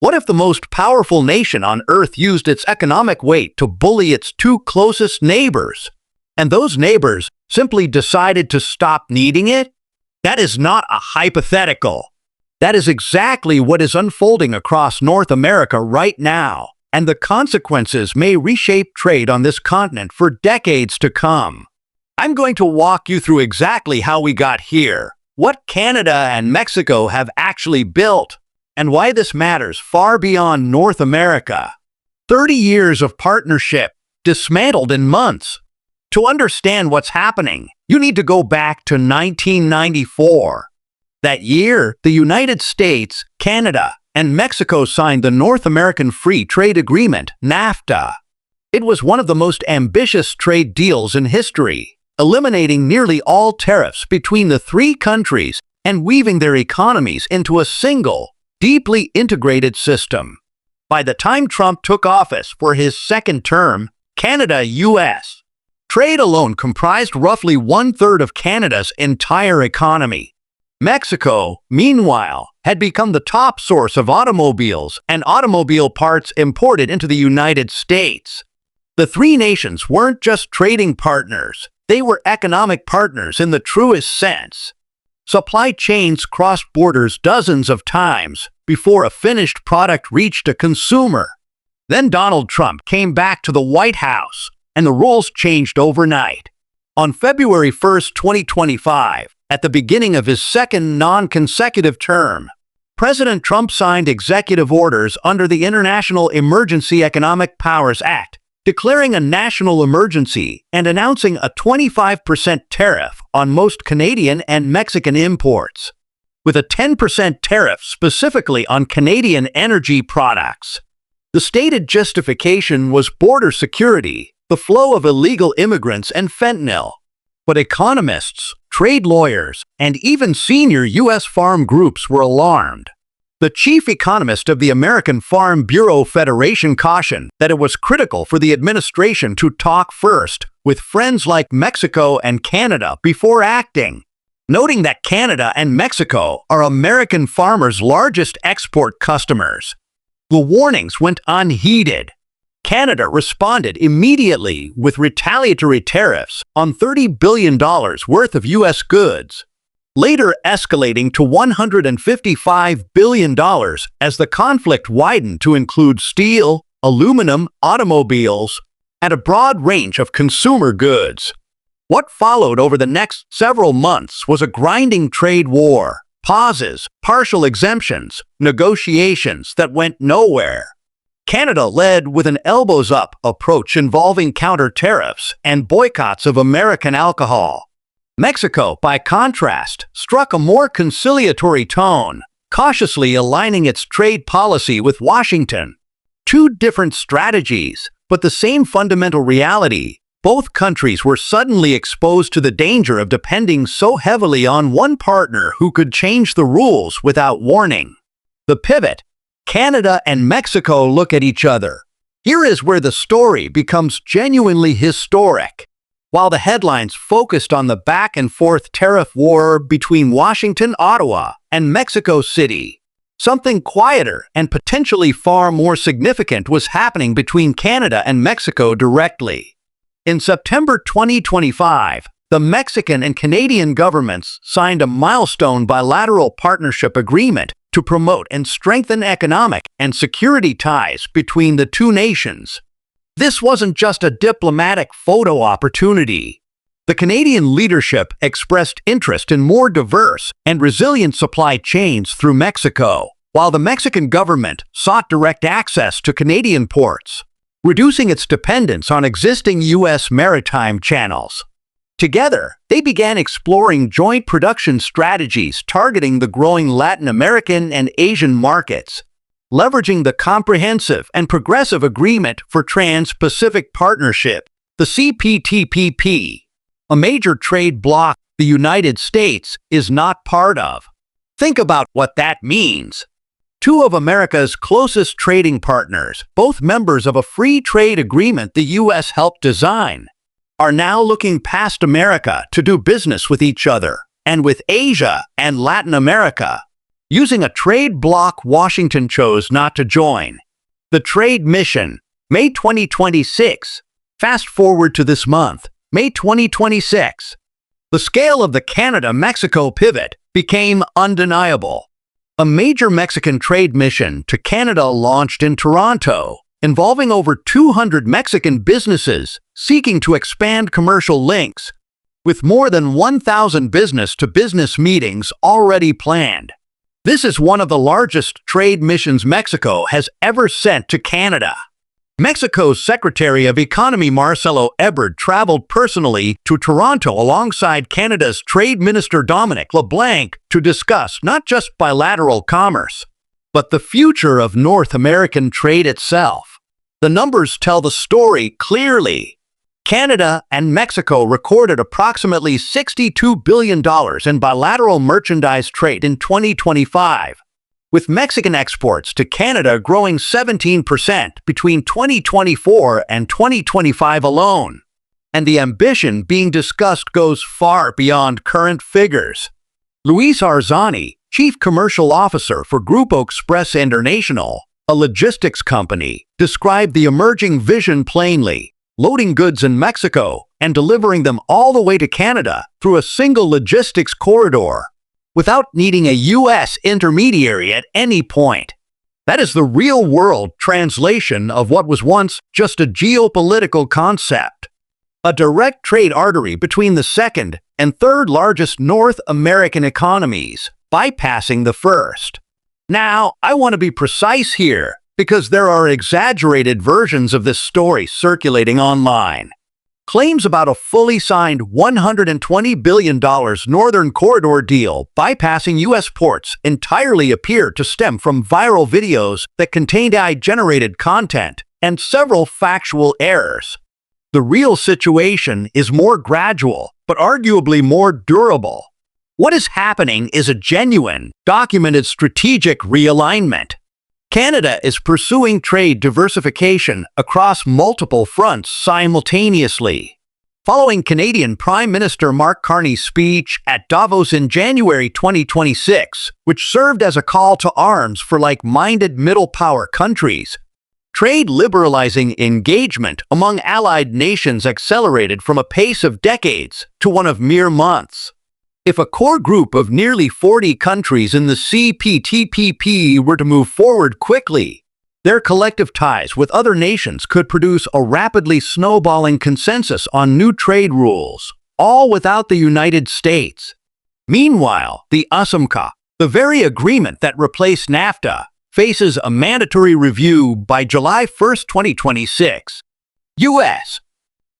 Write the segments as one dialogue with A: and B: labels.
A: What if the most powerful nation on Earth used its economic weight to bully its two closest neighbors, and those neighbors simply decided to stop needing it? That is not a hypothetical. That is exactly what is unfolding across North America right now, and the consequences may reshape trade on this continent for decades to come. I'm going to walk you through exactly how we got here, what Canada and Mexico have actually built, and why this matters far beyond North America. 30 years of partnership dismantled in months. To understand what's happening, you need to go back to 1994. That year, the United States, Canada, and Mexico signed the North American Free Trade Agreement, NAFTA. It was one of the most ambitious trade deals in history, eliminating nearly all tariffs between the three countries and weaving their economies into a single, deeply integrated system. By the time Trump took office for his second term, Canada-US trade alone comprised roughly one-third of Canada's entire economy. Mexico, meanwhile, had become the top source of automobiles and automobile parts imported into the United States. The three nations weren't just trading partners, they were economic partners in the truest sense. Supply chains crossed borders dozens of times before a finished product reached a consumer. Then Donald Trump came back to the White House, and the rules changed overnight. On February 1, 2025, at the beginning of his second non-consecutive term, President Trump signed executive orders under the International Emergency Economic Powers Act, declaring a national emergency and announcing a 25% tariff on most Canadian and Mexican imports, with a 10% tariff specifically on Canadian energy products. The stated justification was border security, the flow of illegal immigrants, and fentanyl. But economists, trade lawyers, and even senior U.S. farm groups were alarmed. The chief economist of the American Farm Bureau Federation cautioned that it was critical for the administration to talk first with friends like Mexico and Canada before acting, noting that Canada and Mexico are American farmers' largest export customers. The warnings went unheeded. Canada responded immediately with retaliatory tariffs on $30 billion worth of U.S. goods, later escalating to $155 billion as the conflict widened to include steel, aluminum, automobiles, and a broad range of consumer goods. What followed over the next several months was a grinding trade war, pauses, partial exemptions, negotiations that went nowhere. Canada led with an elbows-up approach involving counter-tariffs and boycotts of American alcohol. Mexico, by contrast, struck a more conciliatory tone, cautiously aligning its trade policy with Washington. Two different strategies, but the same fundamental reality. Both countries were suddenly exposed to the danger of depending so heavily on one partner who could change the rules without warning. The pivot. Canada and Mexico look at each other. Here is where the story becomes genuinely historic. While the headlines focused on the back-and-forth tariff war between Washington, Ottawa, and Mexico City, something quieter and potentially far more significant was happening between Canada and Mexico directly. In September 2025, the Mexican and Canadian governments signed a milestone bilateral partnership agreement to promote and strengthen economic and security ties between the two nations. This wasn't just a diplomatic photo opportunity. The Canadian leadership expressed interest in more diverse and resilient supply chains through Mexico, while the Mexican government sought direct access to Canadian ports, reducing its dependence on existing U.S. maritime channels. Together, they began exploring joint production strategies targeting the growing Latin American and Asian markets, leveraging the Comprehensive and Progressive Agreement for Trans-Pacific Partnership, the CPTPP, a major trade bloc the United States is not part of. Think about what that means. Two of America's closest trading partners, both members of a free trade agreement the U.S. helped design, are now looking past America to do business with each other, and with Asia and Latin America. Using a trade bloc, Washington chose not to join. The Trade Mission, May 2026. Fast forward to this month, May 2026. The scale of the Canada-Mexico pivot became undeniable. A major Mexican trade mission to Canada launched in Toronto, involving over 200 Mexican businesses seeking to expand commercial links, with more than 1,000 business-to-business meetings already planned. This is one of the largest trade missions Mexico has ever sent to Canada. Mexico's Secretary of Economy Marcelo Ebrard traveled personally to Toronto alongside Canada's Trade Minister Dominic LeBlanc to discuss not just bilateral commerce, but the future of North American trade itself. The numbers tell the story clearly. Canada and Mexico recorded approximately $62 billion in bilateral merchandise trade in 2025. With Mexican exports to Canada growing 17% between 2024 and 2025 alone. And the ambition being discussed goes far beyond current figures. Luis Arzani, Chief Commercial Officer for Grupo Express International, a logistics company, described the emerging vision plainly: loading goods in Mexico and delivering them all the way to Canada through a single logistics corridor, without needing a U.S. intermediary at any point. That is the real-world translation of what was once just a geopolitical concept. A direct trade artery between the second and third largest North American economies, bypassing the first. Now, I want to be precise here, because there are exaggerated versions of this story circulating online. Claims about a fully signed $120 billion Northern Corridor deal bypassing U.S. ports entirely appear to stem from viral videos that contained AI-generated content and several factual errors. The real situation is more gradual, but arguably more durable. What is happening is a genuine, documented strategic realignment. Canada is pursuing trade diversification across multiple fronts simultaneously. Following Canadian Prime Minister Mark Carney's speech at Davos in January 2026, which served as a call to arms for like-minded middle-power countries, trade liberalizing engagement among allied nations accelerated from a pace of decades to one of mere months. If a core group of nearly 40 countries in the CPTPP were to move forward quickly, their collective ties with other nations could produce a rapidly snowballing consensus on new trade rules, all without the United States. Meanwhile, the USMCA, the very agreement that replaced NAFTA, faces a mandatory review by July 1, 2026. U.S.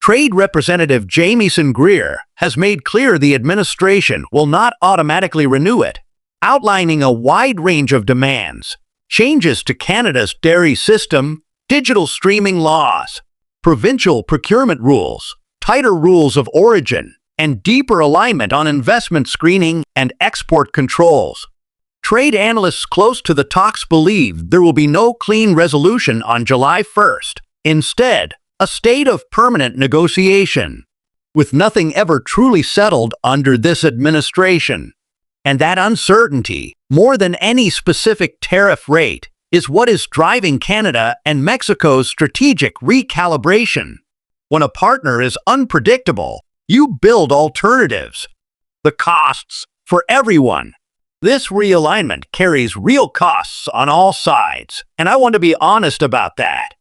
A: Trade Representative Jamieson Greer has made clear the administration will not automatically renew it, outlining a wide range of demands: changes to Canada's dairy system, digital streaming laws, provincial procurement rules, tighter rules of origin, and deeper alignment on investment screening and export controls. Trade analysts close to the talks believe there will be no clean resolution on July 1st. Instead, a state of permanent negotiation, with nothing ever truly settled under this administration. And that uncertainty, more than any specific tariff rate, is what is driving Canada and Mexico's strategic recalibration. When a partner is unpredictable, you build alternatives. The costs for everyone. This realignment carries real costs on all sides, and I want to be honest about that.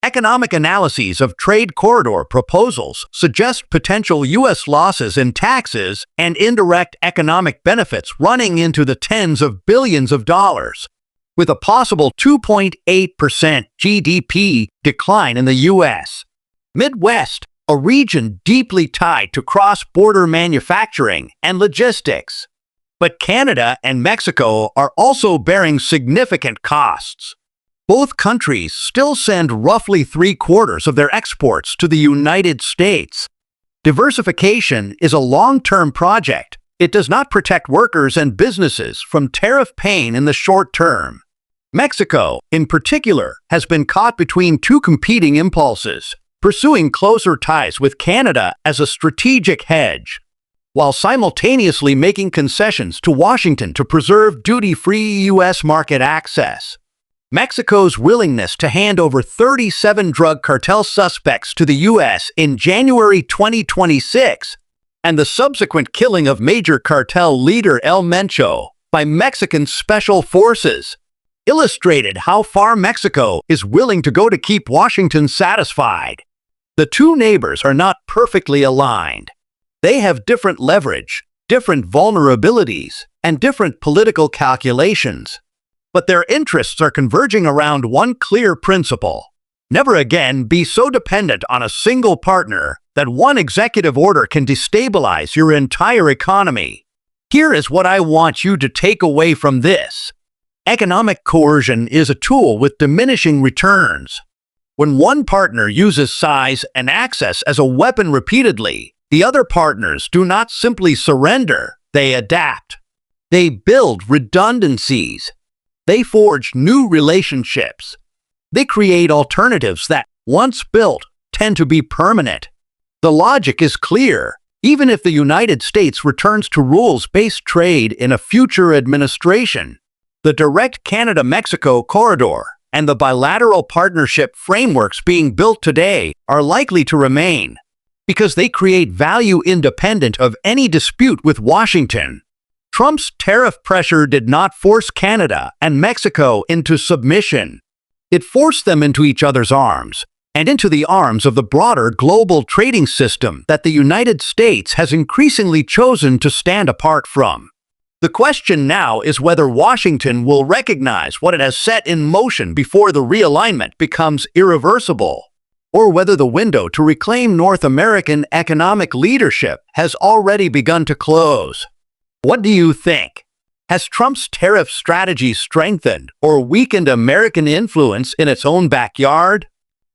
A: Economic analyses of trade corridor proposals suggest potential U.S. losses in taxes and indirect economic benefits running into the tens of billions of dollars, with a possible 2.8% GDP decline in the U.S. Midwest, a region deeply tied to cross-border manufacturing and logistics. But Canada and Mexico are also bearing significant costs. Both countries still send roughly 3/4 of their exports to the United States. Diversification is a long-term project. It does not protect workers and businesses from tariff pain in the short term. Mexico, in particular, has been caught between two competing impulses, pursuing closer ties with Canada as a strategic hedge. while simultaneously making concessions to Washington to preserve duty-free U.S. market access. Mexico's willingness to hand over 37 drug cartel suspects to the U.S. in January 2026 and the subsequent killing of major cartel leader El Mencho by Mexican special forces illustrated how far Mexico is willing to go to keep Washington satisfied. The two neighbors are not perfectly aligned. They have different leverage, different vulnerabilities, and different political calculations. But their interests are converging around one clear principle: never again be so dependent on a single partner that one executive order can destabilize your entire economy. Here is what I want you to take away from this. Economic coercion is a tool with diminishing returns. When one partner uses size and access as a weapon repeatedly, the other partners do not simply surrender, they adapt. They build redundancies. They forge new relationships. They create alternatives that, once built, tend to be permanent. The logic is clear. Even if the United States returns to rules-based trade in a future administration, the direct Canada-Mexico corridor and the bilateral partnership frameworks being built today are likely to remain, because they create value independent of any dispute with Washington. Trump's tariff pressure did not force Canada and Mexico into submission. It forced them into each other's arms, and into the arms of the broader global trading system that the United States has increasingly chosen to stand apart from. The question now is whether Washington will recognize what it has set in motion before the realignment becomes irreversible, or whether the window to reclaim North American economic leadership has already begun to close. What do you think? Has Trump's tariff strategy strengthened or weakened American influence in its own backyard?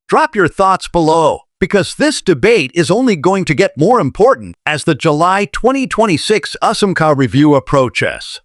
A: Drop your thoughts below, because this debate is only going to get more important as the July 2026 USMCA review approaches.